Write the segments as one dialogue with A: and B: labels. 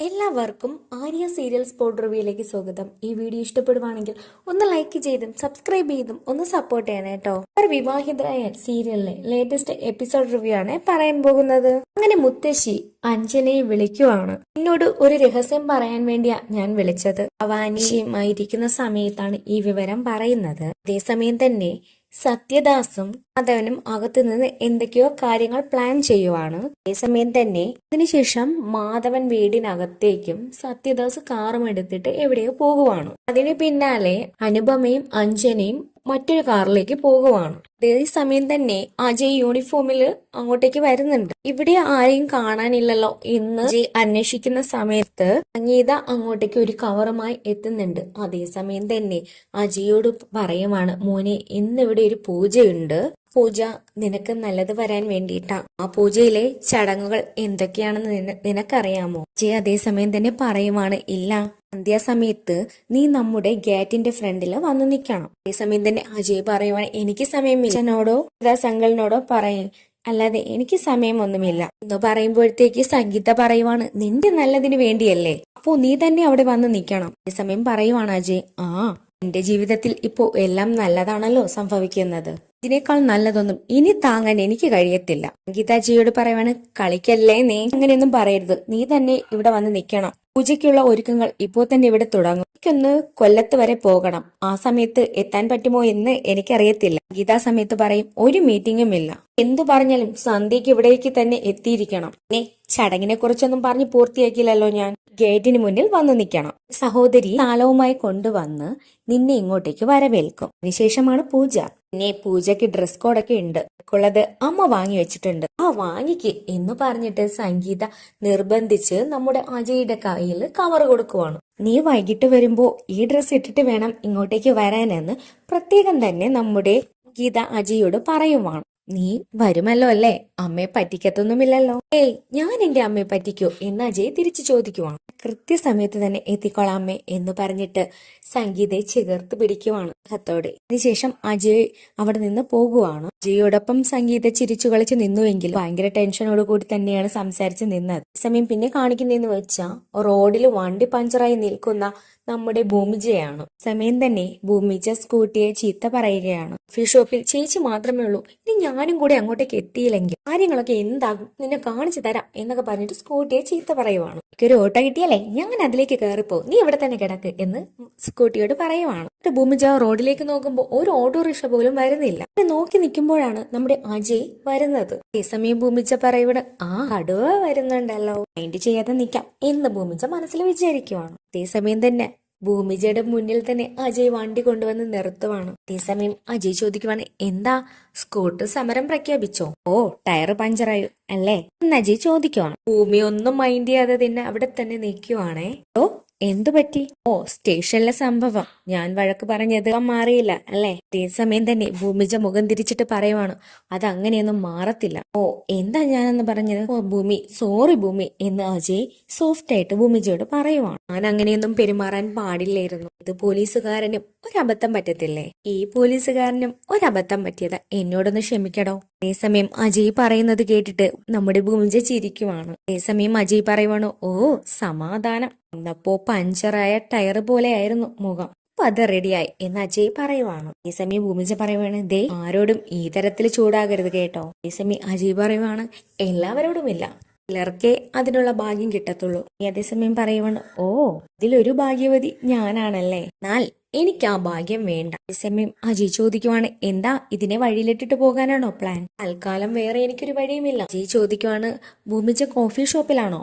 A: എല്ലാവർക്കും Arya serial spot റിവ്യൂയിലേക്ക് സ്വാഗതം. ഈ വീഡിയോ ഇഷ്ടപ്പെടുവാണെങ്കിൽ ഒന്ന് ലൈക്ക് ചെയ്തും സബ്സ്ക്രൈബ് ചെയ്തും ഒന്ന് സപ്പോർട്ട് ചെയ്യണം കേട്ടോ. ഒരു വിവാഹിതരായ സീരിയലിലെ ലേറ്റസ്റ്റ് എപ്പിസോഡ് റിവ്യൂ ആണ് പറയാൻ പോകുന്നത്. അങ്ങനെ മുത്തശ്ശി അഞ്ജനയെ വിളിക്കുവാണ്. എന്നോട് ഒരു രഹസ്യം പറയാൻ വേണ്ടിയാ ഞാൻ വിളിച്ചത്. ഭവാനിയുമായിരിക്കുന്ന സമയത്താണ് ഈ വിവരം പറയുന്നത്. അതേസമയം തന്നെ സത്യദാസും മാധവനും അകത്തുനിന്ന് എന്തൊക്കെയോ കാര്യങ്ങൾ പ്ലാൻ ചെയ്യുവാണ്. അതേസമയം തന്നെ അതിനുശേഷം മാധവൻ വീടിനകത്തേക്കും സത്യദാസ് കാറും എടുത്തിട്ട് എവിടെയോ പോകുവാണ്. അതിന് പിന്നാലെ അനുപമയും അഞ്ജനയും മറ്റൊരു കാറിലേക്ക് പോകുവാണ്. അതേ സമയം തന്നെ അജയ് യൂണിഫോമിൽ അങ്ങോട്ടേക്ക് വരുന്നുണ്ട്. ഇവിടെ ആരെയും കാണാനില്ലല്ലോ എന്ന് അജയ് അന്വേഷിക്കുന്ന സമയത്ത് സംഗീത അങ്ങോട്ടേക്ക് ഒരു കവറുമായി എത്തുന്നുണ്ട്. അതേസമയം തന്നെ അജയോട് പറയുവാണ്, മോനെ ഇന്നിവിടെ ഒരു പൂജയുണ്ട്. പൂജ നിനക്ക് നല്ലത് വരാൻ വേണ്ടിയിട്ടാ. ആ പൂജയിലെ ചടങ്ങുകൾ എന്തൊക്കെയാണെന്ന് നിനക്കറിയാമോ? അജയ് അതേസമയം തന്നെ പറയുവാണ്, ഇല്ല, സന്ധ്യാസമയത്ത് നീ നമ്മുടെ ഗേറ്റിന്റെ ഫ്രണ്ടിൽ വന്നു നിൽക്കണം. അതേസമയം തന്നെ അജയ് പറയുവാണ്, എനിക്ക് സമയമില്ല. അച്ഛനോടോ അങ്കിളിനോടോ പറയും, അല്ലാതെ എനിക്ക് സമയമൊന്നുമില്ല എന്ന് പറയുമ്പോഴത്തേക്ക് സംഗീത പറയുവാണ്, നിന്റെ നല്ലതിന് വേണ്ടിയല്ലേ, അപ്പോ നീ തന്നെ അവിടെ വന്ന് നിൽക്കണം. അതേസമയം പറയുവാണ് അജയ്, എന്റെ ജീവിതത്തിൽ ഇപ്പോ എല്ലാം നല്ലതാണല്ലോ സംഭവിക്കുന്നത്. ഇതിനേക്കാൾ നല്ലതൊന്നും ഇനി താങ്ങാൻ എനിക്ക് കഴിയത്തില്ല. ഗീതാജിയോട് പറയുവാണ്, കളിക്കല്ലേ നീ, അങ്ങനെയൊന്നും പറയരുത്, നീ തന്നെ ഇവിടെ വന്ന് നിൽക്കണം. പൂജയ്ക്കുള്ള ഒരുക്കങ്ങൾ ഇപ്പോൾ തന്നെ ഇവിടെ തുടങ്ങും. എനിക്കൊന്ന് കൊല്ലത്ത് വരെ പോകണം. ആ സമയത്ത് എത്താൻ പറ്റുമോ എന്ന് എനിക്കറിയത്തില്ല. ഗീതാ സമയത്ത് പറയും, ഒരു മീറ്റിംഗും ഇല്ല. എന്തു പറഞ്ഞാലും സന്ധ്യക്ക് ഇവിടേക്ക് തന്നെ എത്തിയിരിക്കണം. ചടങ്ങിനെ കുറിച്ചൊന്നും പറഞ്ഞ് പൂർത്തിയാക്കിയില്ലല്ലോ ഞാൻ. ഗേറ്റിന് മുന്നിൽ വന്നു നിൽക്കണം. സഹോദരി താളവുമായി കൊണ്ടുവന്ന് നിന്നെ ഇങ്ങോട്ടേക്ക് വരവേൽക്കും. അതിനുശേഷമാണ് പൂജ. പിന്നെ പൂജയ്ക്ക് ഡ്രസ് കോഡൊക്കെ ഉണ്ട്. ഉള്ളത് അമ്മ വാങ്ങി വെച്ചിട്ടുണ്ട്. വാങ്ങിക്ക് എന്ന് പറഞ്ഞിട്ട് സംഗീത നിർബന്ധിച്ച് നമ്മുടെ അജയുടെ കയ്യിൽ കവർ കൊടുക്കുവാണ്. നീ വൈകിട്ട് വരുമ്പോ ഈ ഡ്രസ് ഇട്ടിട്ട് വേണം ഇങ്ങോട്ടേക്ക് വരാനെന്ന് പ്രത്യേകം തന്നെ നമ്മുടെ ഗീത അജയോട് പറയുവാണ്. നീ വരുമല്ലോ അല്ലേ? അമ്മയെ പറ്റിക്കത്തൊന്നുമില്ലല്ലോ. ഞാൻ എന്റെ അമ്മയെ പറ്റിക്കോ എന്ന് അജയ് തിരിച്ചു ചോദിക്കുവാണ്. കൃത്യസമയത്ത് തന്നെ എത്തിക്കോളാം അമ്മേ എന്ന് പറഞ്ഞിട്ട് സംഗീതയെ ചേർത്ത് പിടിക്കുവാണ് ഹത്തോടെ. അതിനുശേഷം അജയ് അവിടെ നിന്ന് പോകുവാണ്. അജയോടൊപ്പം സംഗീത ചിരിച്ചു കളിച്ച് നിന്നുവെങ്കിൽ ഭയങ്കര ടെൻഷനോട് കൂടി തന്നെയാണ് സംസാരിച്ച് നിന്നത്. സമയം പിന്നെ കാണിക്കുന്നതെന്ന് വെച്ചാൽ റോഡിൽ വണ്ടി പഞ്ചറായി നിൽക്കുന്ന നമ്മുടെ ഭൂമിജയാണ്. സമയം തന്നെ ഭൂമിജ സ്കൂട്ടിയെ ചീത്ത പറയുകയാണ്. ഫിഷ് ഷോപ്പിൽ ചേച്ചി മാത്രമേ ഉള്ളൂ, ഇനി ഞാനും കൂടെ അങ്ങോട്ടേക്ക് എത്തിയില്ലെങ്കിൽ കാര്യങ്ങളൊക്കെ എന്താകും, നിന്നെ കാണിച്ചു തരാം എന്നൊക്കെ പറഞ്ഞിട്ട് സ്കൂട്ടിയെ ചീത്ത പറയുവാണ്. ഒരു ഓട്ടോ കിട്ടിയാലേ ഞാൻ അതിലേക്ക് കയറിപ്പോ, നീ ഇവിടെ തന്നെ കിടക്ക് എന്ന് സ്കൂട്ടിയോട് പറയുവാണ്. ഭൂമിജ റോഡിലേക്ക് നോക്കുമ്പോൾ ഒരു ഓട്ടോറിക്ഷ പോലും വരുന്നില്ല. നോക്കി നിൽക്കുമ്പോഴാണ് നമ്മുടെ അജയ് വരുന്നത്. അതേസമയം ഭൂമിജ പറയുന്നത്, കടുവ വരുന്നുണ്ടല്ലോ, മൈൻഡ് ചെയ്യാതെ നിൽക്കാം എന്ന് ഭൂമിജ മനസ്സിൽ വിചാരിക്കുവാണ്. അതേസമയം തന്നെ ഭൂമിജയുടെ മുന്നിൽ തന്നെ അജയ് വണ്ടി കൊണ്ടുവന്ന് നിർത്തുവാണ്. അതേസമയം അജയ് ചോദിക്കുവാണ്, എന്താ സ്കൂട്ടർ സമരം പ്രഖ്യാപിച്ചോ? ടയർ പഞ്ചറായോ അല്ലേ എന്ന് അജയ് ചോദിക്കുവാണ്. ഭൂമി ഒന്നും മൈൻഡ് ചെയ്യാതെ തന്നെ അവിടെ തന്നെ നിൽക്കുവാണേ. എന്തു പറ്റി? സ്റ്റേഷനിലെ സംഭവം ഞാൻ വഴക്ക് പറഞ്ഞത് മാറിയില്ല അല്ലേ? അതേസമയം തന്നെ ഭൂമിജ മുഖം തിരിച്ചിട്ട് പറയുവാണ്, അത് അങ്ങനെയൊന്നും മാറത്തില്ല. എന്താ ഞാനെന്ന് പറഞ്ഞത്? ഭൂമി സോറി ഭൂമി എന്ന് അജയ് സോഫ്റ്റ് ആയിട്ട് ഭൂമിജയോട് പറയുവാണ്. ഞാൻ അങ്ങനെയൊന്നും പെരുമാറാൻ പാടില്ലായിരുന്നു. ഇത് പോലീസുകാരനും ഒരബദ്ധം പറ്റത്തില്ലേ? ഈ പോലീസുകാരനും ഒരബദ്ധം പറ്റിയത് എന്നോടൊന്ന് ക്ഷമിക്കടോ. അതേസമയം അജയ് പറയുന്നത് കേട്ടിട്ട് നമ്മുടെ ഭൂമിജ ചിരിക്കുവാണ്. അതേസമയം അജയ് പറയുവാണ്, സമാധാനം, എന്നപ്പോ പഞ്ചറായ ടയർ പോലെ ആയിരുന്നു മുഖം, അപ്പൊ അത് റെഡിയായി എന്ന് അജയ് പറയുവാണ്. ഈ സമയം ഭൂമിജ പറയുവാണ്, ദേ ആരോടും ഈ തരത്തിൽ ചൂടാകരുത് കേട്ടോ. ഈ സമയം അജയ് പറയുവാണ്, എല്ലാവരോടുമില്ല, ചിലർക്കേ അതിനുള്ള ഭാഗ്യം കിട്ടത്തുള്ളൂ. അതേസമയം പറയുവാണ്, ഇതിലൊരു ഭാഗ്യവതി ഞാനാണല്ലേ, എന്നാൽ എനിക്ക് ആ ഭാഗ്യം വേണ്ട. അതേസമയം അജയ് ചോദിക്കുവാണ്, എന്താ ഇതിനെ വഴിയിലിട്ടിട്ട് പോകാനാണോ പ്ലാൻ? തൽക്കാലം വേറെ എനിക്കൊരു വഴിയുമില്ല. അജയ് ചോദിക്കുവാണ്, ഭൂമിജ കോഫി ഷോപ്പിലാണോ?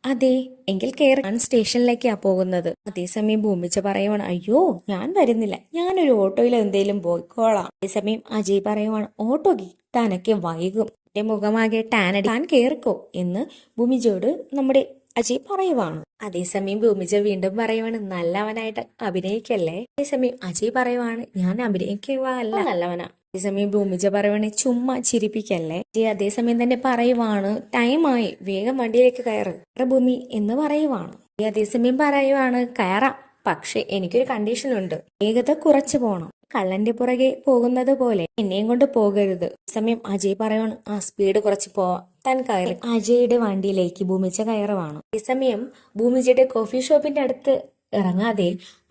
A: അതെ, എങ്കിൽ കയറാൻ സ്റ്റേഷനിലേക്കാ പോകുന്നത്. അതേസമയം ഭൂമിച്ച പറയുവാണ്, അയ്യോ ഞാൻ വരുന്നില്ല, ഞാനൊരു ഓട്ടോയിൽ എന്തേലും പോയിക്കോളാം. അതേസമയം അജയ് പറയുവാണ്, ഓട്ടോ കിട്ടാനൊക്കെ വൈകും, എന്റെ മുഖമാകെ ടാനടി, താൻ കേറിക്കോ എന്ന് ഭൂമിജയോട് നമ്മുടെ അജയ് പറയുവാണ്. അതേസമയം ഭൂമിജ വീണ്ടും പറയുവാണ്, നല്ലവനായിട്ട് അഭിനയിക്കല്ലേ. അതേസമയം അജയ് പറയുവാണ്, ഞാൻ അഭിനയിക്കുക അല്ല, നല്ലവനാ. അതേസമയം ഭൂമിജ പറയുവാണ്, ചുമ്മാ ചിരിപ്പിക്കല്ലേ. അതേസമയം തന്നെ പറയുവാണ്, ടൈമായി, വേഗം വണ്ടിയിലേക്ക് കയറ് ഭൂമി എന്ന് പറയുവാണ്. അതേസമയം പറയുവാണ്, കയറാം, പക്ഷെ എനിക്കൊരു കണ്ടീഷൻ ഉണ്ട്, വേഗത കുറച്ചു പോണം. കള്ളന്റെ പുറകെ പോകുന്നത് പോലെ എന്നെയും കൊണ്ട് പോകരുത്. സമയം അജയ് പറയാണ് ആ സ്പീഡ് കുറച്ച് പോവാം. താൻ കയറി അജയുടെ വണ്ടിയിലേക്ക് ഭൂമിച്ച കയറുവാണ്. ഈ സമയം ഭൂമിച്ചയുടെ കോഫി ഷോപ്പിന്റെ അടുത്ത് ഇറങ്ങാതെ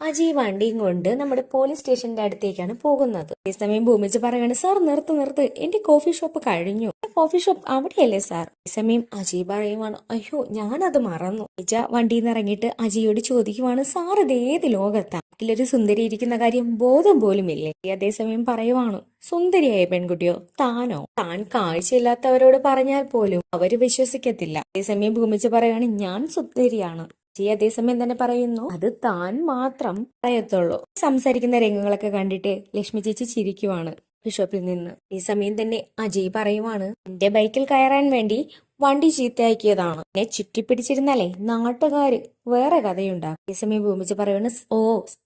A: അജയ് വണ്ടിയും കൊണ്ട് നമ്മുടെ പോലീസ് സ്റ്റേഷന്റെ അടുത്തേക്കാണ് പോകുന്നത്. അതേസമയം ഭൂമിച്ച് പറയാണ് സാർ നിർത്ത്, എന്റെ കോഫി ഷോപ്പ് കഴിഞ്ഞു. കോഫി ഷോപ്പ് അവിടെയല്ലേ സാർ? അതേസമയം അജയ് പറയുവാണ് അയ്യോ ഞാനത് മറന്നു. ഭൂമിച്ച വണ്ടിയിൽ നിന്ന് ഇറങ്ങിയിട്ട് അജയോട് ചോദിക്കുവാണ് സാർ ഇത് ഏത് ലോകത്താ? ഒരു സുന്ദരി ഇരിക്കുന്ന കാര്യം ബോധം പോലും ഇല്ലേ? അതേസമയം പറയുവാണ് സുന്ദരിയായ പെൺകുട്ടിയോ? താനോ? താൻ കാഴ്ചയില്ലാത്തവരോട് പറഞ്ഞാൽ പോലും അവര് വിശ്വസിക്കത്തില്ല. അതേസമയം ഭൂമിച്ച് പറയാണ് ഞാൻ സുന്ദരിയാണ്. അതേസമയം തന്നെ പറയുന്നു അത് താൻ മാത്രം പറയത്തുള്ളൂ. സംസാരിക്കുന്ന രംഗങ്ങളൊക്കെ കണ്ടിട്ട് ലക്ഷ്മി ചേച്ചി ചിരിക്കുവാണ് ഷോപ്പിൽ നിന്ന്. ഈ സമയം തന്നെ അജയ് പറയുവാണ് എന്റെ ബൈക്കിൽ കയറാൻ വേണ്ടി വണ്ടി ചീത്തയാക്കിയതാണ്. എന്നെ ചുറ്റിപ്പിടിച്ചിരുന്നാലേ നാട്ടുകാര് വേറെ കഥയുണ്ടാക്കും. ഈ സമയം ഭൂമിച്ച് പറയുവാണ് ഓ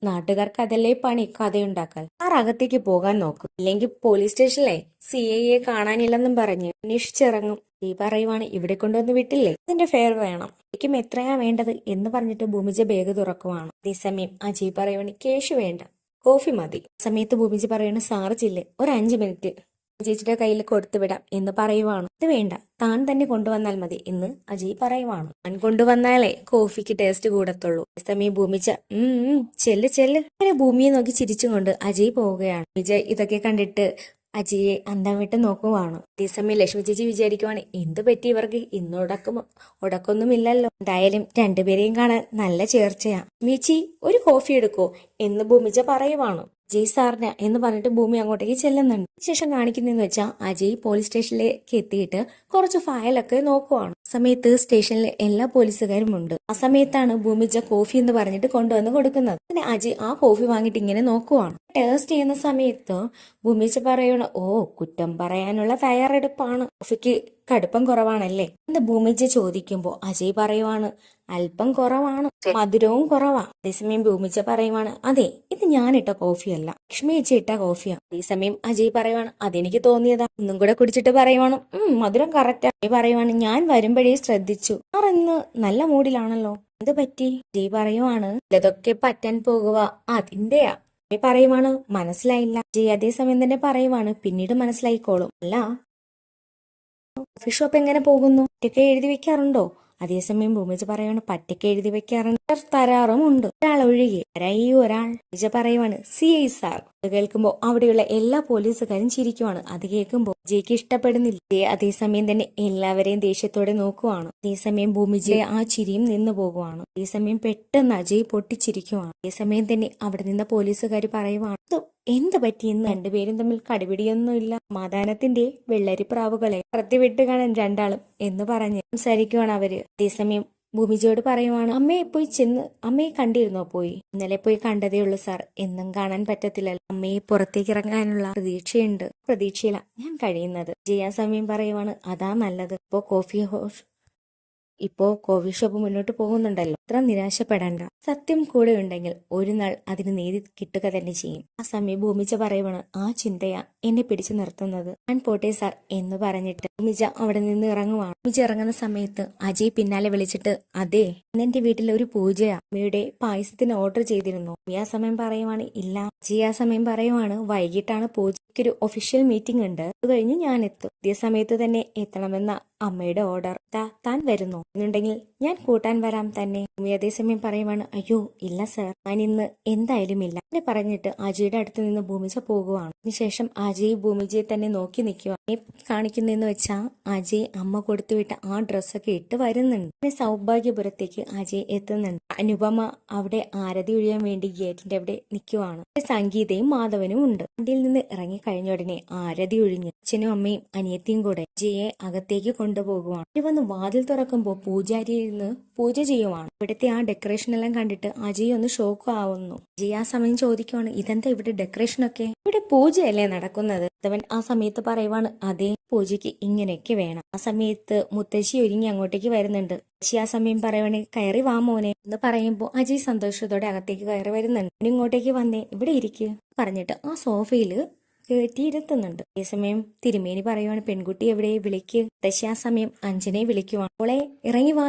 A: നാട്ടുകാർക്ക് അതല്ലേ പണി കഥയുണ്ടാക്കാൻ. ആർ അകത്തേക്ക് പോകാൻ നോക്കും, ഇല്ലെങ്കിൽ പോലീസ് സ്റ്റേഷനിലെ CIയെ കാണാനില്ലെന്നും പറഞ്ഞ് അന്വേഷിച്ചിറങ്ങും. ഈ പറയുവാണ് ഇവിടെ കൊണ്ടുവന്ന് വിട്ടില്ലേ അതിന്റെ ഫെയർ വേണം, എനിക്കും എത്രയാ വേണ്ടത് എന്ന് പറഞ്ഞിട്ട് ഭൂമിജ ബാഗ് തുറക്കുവാണ്. അതേസമയം അജയ് പറയുവാണ് കേശു വേണ്ട കോഫി മതി. സമയത്ത് ഭൂമിജ പറയുവാണ് സാറ് ചില്ല് ഒരു 5 മിനിറ്റ് ചേച്ചിയുടെ കയ്യിൽ കൊടുത്തുവിടാം എന്ന് പറയുവാണ്. ഇത് വേണ്ട താൻ തന്നെ കൊണ്ടുവന്നാൽ മതി എന്ന് അജയ് പറയുവാണ്. താൻ കൊണ്ടുവന്നാലേ കോഫിക്ക് ടേസ്റ്റ് കൂടത്തുള്ളൂ. സമയം ഭൂമിച്ച ചെല്ല് അങ്ങനെ ഭൂമിയെ നോക്കി ചിരിച്ചുകൊണ്ട് അജയ് പോവുകയാണ്. വിജയ് ഇതൊക്കെ കണ്ടിട്ട് അജയെ അന്തം വിട്ട് നോക്കുവാണ്. അതേസമയം ലക്ഷ്മി ചേച്ചി വിചാരിക്കുവാണ് എന്ത് പറ്റി ഇവർക്ക് ഇന്ന് ഉടക്കൊന്നുമില്ലല്ലോ, എന്തായാലും രണ്ടുപേരെയും കാണാൻ നല്ല ചേർച്ചയാ. മീച്ചി ഒരു കോഫി എടുക്കോ എന്ന് ഭൂമിച്ച പറയുവാണ്. അജയ് സാറിന് എന്ന് പറഞ്ഞിട്ട് ഭൂമി അങ്ങോട്ടേക്ക് ചെല്ലുന്നുണ്ട്. ശേഷം കാണിക്കുന്നതെന്ന് വെച്ചാൽ അജയ് പോലീസ് സ്റ്റേഷനിലേക്ക് എത്തിയിട്ട് കുറച്ച് ഫയലൊക്കെ നോക്കുവാണ്. സമയത്ത് സ്റ്റേഷനിൽ എല്ലാ പോലീസുകാരും ഉണ്ട്. ആ സമയത്താണ് ഭൂമിച്ച കോഫി എന്ന് പറഞ്ഞിട്ട് കൊണ്ടുവന്ന് കൊടുക്കുന്നത്. പിന്നെ അജയ് ആ കോഫി വാങ്ങിയിട്ട് ഇങ്ങനെ നോക്കുവാണ്. ടേസ്റ്റ് ചെയ്യുന്ന സമയത്ത് ഭൂമിച്ച പറയണ ഓ കുറ്റം പറയാനുള്ള തയ്യാറെടുപ്പാണ്, കോഫിക്ക് കടുപ്പം കുറവാണല്ലേ എന്ന് ഭൂമിച്ച ചോദിക്കുമ്പോ അജയ് പറയുവാണ് അല്പം കുറവാണ്, മധുരവും കുറവാ. അതേസമയം ഭൂമിച്ച പറയുവാണ് അതെ ഇത് ഞാനിട്ട കോഫിയല്ല ലക്ഷ്മി ചേച്ചി ഇട്ട കോഫിയാ. അതേസമയം അജയ് പറയുവാണ് അതെനിക്ക് തോന്നിയതാ. ഒന്നും കൂടെ കുടിച്ചിട്ട് പറയുവാണ് മധുരം കറക്റ്റാ. അജയ് പറയുവാണ് ഞാൻ വരുമ്പോഴേ ശ്രദ്ധിച്ചു സാർ ഇന്ന് നല്ല മൂഡിലാണല്ലോ, എന്ത് പറ്റി? അജയ് പറയുവാണ് ഇതൊക്കെ പറ്റാൻ പോകുക അതിന്റെയാ. പറയുവാണ് മനസ്സിലായില്ല. അജയ് അതേസമയം തന്നെ പറയുവാണ് പിന്നീട് മനസ്സിലായിക്കോളും. അല്ല കോഫി ഷോപ്പ് എങ്ങനെ പോകുന്നു, ഒറ്റയ്ക്ക് എഴുതി വെക്കാറുണ്ടോ? അതേസമയം ഭൂമിജ പറയുവാണ് പറ്റയ്ക്ക് എഴുതി വെക്കാറുണ്ട്, തരാറുമുണ്ട്, ഒരാൾ ഒഴികെ. ഒരാൾ ഭൂമിജ പറയുവാണ് CI സാർ. അത് കേൾക്കുമ്പോ അവിടെയുള്ള എല്ലാ പോലീസുകാരും ചിരിക്കുവാണ്. അത് കേൾക്കുമ്പോ ജയ്ക്ക് ഇഷ്ടപ്പെടുന്നില്ല. അതേസമയം തന്നെ എല്ലാവരെയും ദേഷ്യത്തോടെ നോക്കുവാണ്. അതേസമയം ഭൂമിജയെ ആ ചിരിയും നിന്നു പോകുവാണ്. അതേസമയം പെട്ടെന്ന് അജയ് പൊട്ടിച്ചിരിക്കുവാണ്. അതേസമയം തന്നെ അവിടെ നിന്ന് പോലീസുകാർ പറയുവാണ് എന്ത് പറ്റിയെന്ന്. രണ്ടുപേരും തമ്മിൽ കടിപിടിയൊന്നുമില്ല, സമാധാനത്തിന്റെ വെള്ളരിപ്രാവുകളെ വിട്ട് കാണാൻ രണ്ടാളും എന്ന് പറഞ്ഞ് സംസാരിക്കുവാണ് അവര്. അതേസമയം ഭൂമിജയോട് പറയുവാണ് അമ്മയെ കണ്ടിരുന്നോ? പോയി ഇന്നലെ പോയി കണ്ടതേ ഉള്ളൂ സാർ, എന്നും കാണാൻ പറ്റത്തില്ലല്ലോ. അമ്മയെ പുറത്തേക്ക് ഇറങ്ങാനുള്ള പ്രതീക്ഷയുണ്ട്, പ്രതീക്ഷയില്ല ഞാൻ കഴിയുന്നത്. ചെയ്യാൻ സമയം പറയുവാണ് അതാ നല്ലത്. ഇപ്പോ കോഫി ഷോപ്പ് മുന്നോട്ട് പോകുന്നുണ്ടല്ലോ, അത്ര നിരാശപ്പെടണ്ട. സത്യം കൂടെ ഉണ്ടെങ്കിൽ ഒരു നാൾ അതിന് നീതി കിട്ടുക തന്നെ ചെയ്യും. ആ സമയം ഭൂമിജ പറയുവാണ് ആ ചിന്തയാ എന്നെ പിടിച്ചു നിർത്തുന്നത്. ഞാൻ പോട്ടെ സാർ എന്ന് പറഞ്ഞിട്ട് ഭൂമിജ അവിടെ നിന്ന് ഇറങ്ങുവാണ്. ഭൂമിജ ഇറങ്ങുന്ന സമയത്ത് അജയ് പിന്നാലെ വിളിച്ചിട്ട് അതെ ഇന്നെന്റെ വീട്ടിൽ ഒരു പൂജയാ, അമ്മയുടെ പായസത്തിന് ഓർഡർ ചെയ്തിരുന്നു. ആ സമയം പറയുവാണ് ഇല്ല. അജയ് ആ സമയം പറയുവാണ് വൈകിട്ടാണ് പൂജയ്ക്കൊരു ഒഫീഷ്യൽ മീറ്റിംഗ് ഉണ്ട്, അത് കഴിഞ്ഞ് ഞാൻ എത്തും. ഇതേ സമയത്ത് തന്നെ എത്തണമെന്ന അമ്മയുടെ ഓർഡർ. താൻ വരുന്നു എന്നുണ്ടെങ്കിൽ ഞാൻ കൂട്ടാൻ വരാം തന്നെ. ഭൂമി അതേസമയം പറയുവാണ് അയ്യോ ഇല്ല സർ ഞാൻ ഇന്ന് എന്തായാലും ഇല്ല എന്ന് പറഞ്ഞിട്ട് അജയുടെ അടുത്ത് നിന്ന് ഭൂമിജ പോകുവാണ്. അതിനുശേഷം അജയ് ഭൂമിജയെ തന്നെ നോക്കി നിൽക്കുക. കാണിക്കുന്നതെന്ന് വെച്ചാൽ അജയ് അമ്മ കൊടുത്തുവിട്ട ആ ഡ്രസ്സൊക്കെ ഇട്ട് വരുന്നുണ്ട്. പിന്നെ സൗഭാഗ്യപുരത്തേക്ക് അജയ് എത്തുന്നുണ്ട്. അനുപമ അവിടെ ആരതി ഒഴിയാൻ വേണ്ടി ഗേറ്റിന്റെ അവിടെ നിൽക്കുവാണ്. സംഗീതയും മാധവനും ഉണ്ട്. വണ്ടിയിൽ നിന്ന് ഇറങ്ങി കഴിഞ്ഞ ഉടനെ ആരതി ഒഴിഞ്ഞ് അച്ഛനും അമ്മയും അനിയത്തിയും കൂടെ അജയെ അകത്തേക്ക് കൊണ്ടുപോകുവാണ്. വന്ന് വാതിൽ തുറക്കുമ്പോൾ പൂജാരി ഇരുന്ന് പൂജ ചെയ്യുവാണ്. ഇവിടുത്തെ ആ ഡെക്കറേഷൻ എല്ലാം കണ്ടിട്ട് അജയ് ഒന്ന് ഷോക്ക് ആവുന്നു. അജയ് ആ സമയം ചോദിക്കുവാണ് ഇതെന്താ ഇവിടെ ഡെക്കറേഷനൊക്കെ, ഇവിടെ പൂജയല്ലേ നടക്കുന്നത്? അവൻ ആ സമയത്ത് പറയുവാണ് അതേ പൂജയ്ക്ക് ഇങ്ങനെയൊക്കെ വേണം. ആ സമയത്ത് മുത്തശ്ശി ഒരുങ്ങി അങ്ങോട്ടേക്ക് വരുന്നുണ്ട്. മുത്തശ്ശി ആ സമയം പറയുവാണ് കയറി വാ മോനെ എന്ന് പറയുമ്പോ അജയ് സന്തോഷത്തോടെ അകത്തേക്ക് കയറി വരുന്നുണ്ട്. ഇങ്ങോട്ടേക്ക് വന്നേ ഇവിടെ ഇരിക്കുക പറഞ്ഞിട്ട് ആ സോഫയില് കയറ്റിയിരുത്തുന്നുണ്ട്. അതേസമയം തിരുമേനി പറയുവാണ് പെൺകുട്ടി എവിടെ, വിളിക്ക്. മുത്തശ്ശി ആ സമയം അഞ്ജനയെ വിളിക്കുവാണ്. അവളെ ഇറങ്ങി വാ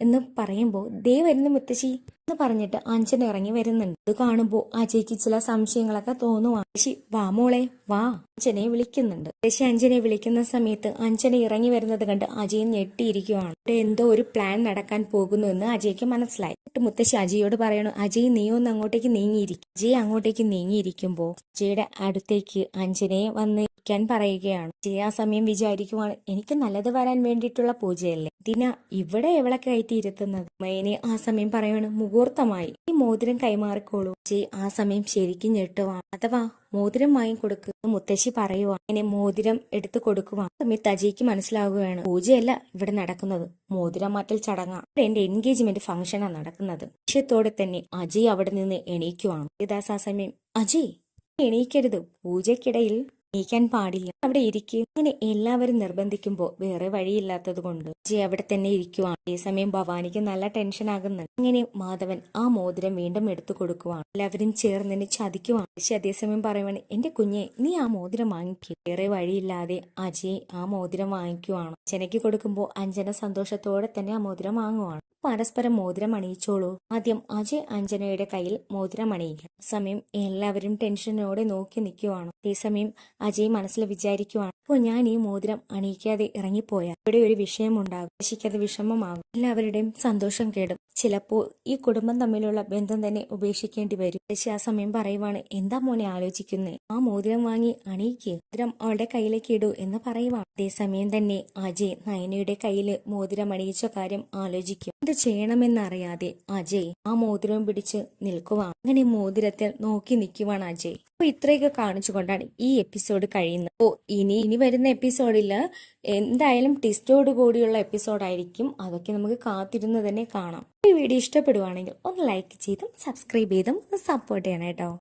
A: എന്ന് പറയുമ്പോ ദേ വരുന്നു മുത്തശ്ശി എന്ന് പറഞ്ഞിട്ട് അഞ്ജന ഇറങ്ങി വരുന്നുണ്ട്. ഇത് കാണുമ്പോൾ അജയ്ക്ക് ചില സംശയങ്ങളൊക്കെ തോന്നുവാണ്. മുത്തശ്ശി വാ മോളെ വാ, അഞ്ജനയെ വിളിക്കുന്നുണ്ട്. മുത്തശ്ശി അഞ്ജനയെ വിളിക്കുന്ന സമയത്ത് അഞ്ജന ഇറങ്ങി വരുന്നത് കണ്ട് അജയ് ഞെട്ടിയിരിക്കുവാണ്. ഇവിടെ എന്തോ ഒരു പ്ലാൻ നടക്കാൻ പോകുന്നു എന്ന് അജയ്ക്ക് മനസ്സിലായി. മുത്തശ്ശി അജയോട് പറയണു, അജയ് നീ ഒന്ന് അങ്ങോട്ടേക്ക് നീങ്ങിയിരിക്കും. അജയ് അങ്ങോട്ടേക്ക് നീങ്ങിയിരിക്കുമ്പോ അജയുടെ അടുത്തേക്ക് അഞ്ജനയെ വന്ന് ഇരിക്കാൻ പറയുകയാണ്. അജയ് ആ സമയം വിചാരിക്കുവാണ്, എനിക്ക് നല്ലത് വരാൻ വേണ്ടിയിട്ടുള്ള പൂജയല്ലേ, ഇതിനാ ഇവിടെ എവളെ കയറ്റി ഇരുത്തുന്നത്. മൈനെ ആ സമയം പറയാണ്, മുഹൂർത്തമായി, ഈ മോതിരം കൈമാറിക്കോളൂ. അജയ് ആ സമയം ശരിക്കും ഞെട്ടുവാണ്. അഥവാ മോതിരം വാങ്ങി കൊടുക്കുക മുത്തശ്ശി പറയുവാ. അങ്ങനെ മോതിരം എടുത്തു കൊടുക്കുവാ. സമയത്ത് അജയ്ക്ക് മനസ്സിലാവുകയാണ്, പൂജയല്ല ഇവിടെ നടക്കുന്നത്, മോതിരം മാറ്റൽ ചടങ്ങാണ്. എന്റെ എൻഗേജ്മെന്റ് ഫംഗ്ഷനാണ് നടക്കുന്നത്. ലക്ഷ്യത്തോടെ തന്നെ അജയ് അവിടെ നിന്ന് എണീക്കുവാണ്. ആ സമയം അജയ് എണീക്കരുത്, പൂജയ്ക്കിടയിൽ എണീക്കാൻ പാടില്ല, അവിടെ ഇരിക്കുക. അങ്ങനെ എല്ലാവരും നിർബന്ധിക്കുമ്പോൾ വേറെ വഴിയില്ലാത്തത് കൊണ്ട് അജയ് അവിടെ തന്നെ ഇരിക്കുവാണ്. അതേസമയം ഭവാനിക്ക് നല്ല ടെൻഷൻ ആകുന്നുണ്ട്. അങ്ങനെ മാധവൻ ആ മോതിരം വീണ്ടും എടുത്തു കൊടുക്കുവാണ്. എല്ലാവരും ചേർന്ന് ചതിക്കുവാണ്. പക്ഷെ അതേസമയം പറയുവാണ്, എന്റെ കുഞ്ഞെ നീ ആ മോതിരം വാങ്ങിക്കുക. വേറെ വഴിയില്ലാതെ അജയ് ആ മോതിരം വാങ്ങിക്കുവാണ്. അഞ്ജനയ്ക്ക് കൊടുക്കുമ്പോൾ അഞ്ജന സന്തോഷത്തോടെ തന്നെ ആ മോതിരം വാങ്ങുവാണ്. പരസ്പരം മോതിരം അണിയിച്ചോളൂ. ആദ്യം അജയ് അഞ്ജനയുടെ കയ്യിൽ മോതിരം അണിയിക്കും. സമയം എല്ലാവരും ടെൻഷനോടെ നോക്കി നിൽക്കുവാണ്. അതേസമയം അജയ് മനസ്സിൽ വിചാരിക്കുവാണ്, അപ്പോൾ ഞാൻ ഈ മോതിരം അണിയിക്കാതെ ഇറങ്ങിപ്പോയാൽ ഇവിടെ ഒരു വിഷയമുണ്ടാകും, ശശിക്കത് വിഷമമാകും, എല്ലാവരുടെയും സന്തോഷം കേടും, ചിലപ്പോൾ ഈ കുടുംബം തമ്മിലുള്ള ബന്ധം തന്നെ ഉപേക്ഷിക്കേണ്ടി വരും. ശശി ആ സമയം പറയുവാണ്, എന്താ മോനെ ആലോചിക്കുന്നേ, ആ മോതിരം വാങ്ങി അണിയിക്കുക, മോതിരം അവളുടെ കയ്യിലേക്ക് ഇടൂ എന്ന് പറയുവാണ്. അതേസമയം തന്നെ അജയ് നയനയുടെ കയ്യില് മോതിരം അണിയിച്ച കാര്യം ആലോചിക്കും. എന്ത് ചെയ്യണമെന്നറിയാതെ അജയ് ആ മോതിരം പിടിച്ച് നിൽക്കുവാണ്. അങ്ങനെ മോതിരത്തിൽ നോക്കി നിൽക്കുവാണ് അജയ്. അപ്പൊ ഇത്രയൊക്കെ കാണിച്ചുകൊണ്ടാണ് ഈ എപ്പിസോഡ് കഴിയുന്നത്. ഓ ഇനി വരുന്ന എപ്പിസോഡിൽ എന്തായാലും ട്വിസ്റ്റോട് കൂടിയുള്ള എപ്പിസോഡായിരിക്കും. അതൊക്കെ നമുക്ക് കാത്തിരുന്ന് തന്നെ കാണാം. ഈ വീഡിയോ ഇഷ്ടപ്പെടുവാണെങ്കിൽ ഒന്ന് ലൈക്ക് ചെയ്തും സബ്സ്ക്രൈബ് ചെയ്തും സപ്പോർട്ട് ചെയ്യണം കേട്ടോ.